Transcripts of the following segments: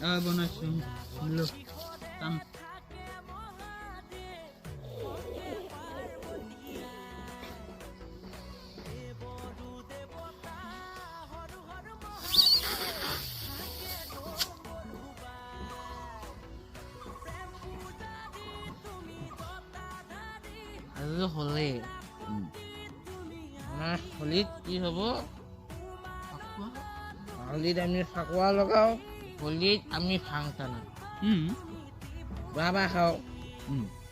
বনাইছো কাম আজি হলে হলিত কি হব হলিত আমি ফাকুৱা লগাও হলিত আমি ভাং টানো বাবা খাওঁ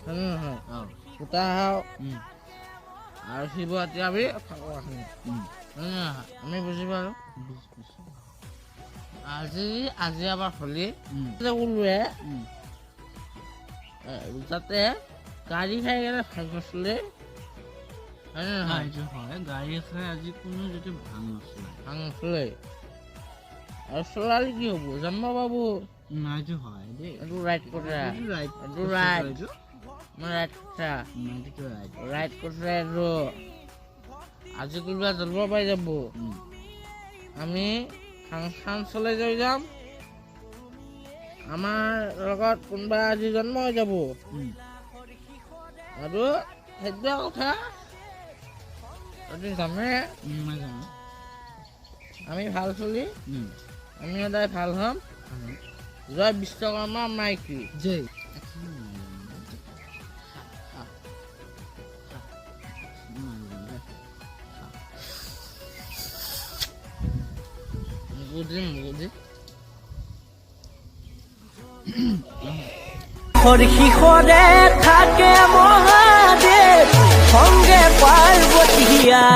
হয় নহয় সূতা খাওঁ আৰু শিৱৰাত্ৰি আমি ফাকুৱা খাওঁ হয় নহয় আমি বুজি পালোঁ আজি আমাৰ হলি ওলোৱে যাতে গাড়ী খাই কেনে ভাল নচলে হয় নে নহয় হয় গাড়ী খাই আজি কোনো যদি ভাং নচলে আৰু চলালে কি হ'ব জন্ম পাবো নাইটো হয় দেই এইটো ৰাইট কথা এইটো ৰাইট মই ৰাইট কথা ৰাইট কথা এইটো আজি কোনোবা জন্ম পাই যাব আমি ফাংচন চলাই যাম আমাৰ লগত কোনোবা আজি জন্ম হৈ যাব আৰু সেইটোৱে কথা জানে আমি ভাল চলি আমি সদায় ভাল হ'ম জয় বিশ্বকৰ্মা মাইকী জয় শিখৰে থাকে মহাদেব সঙ্গে পাৰ্বতীয়া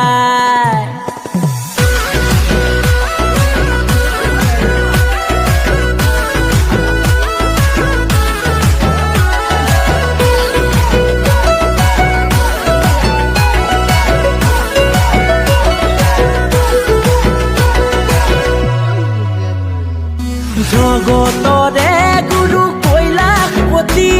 জগতৰে গুৰু কৈলাসপতি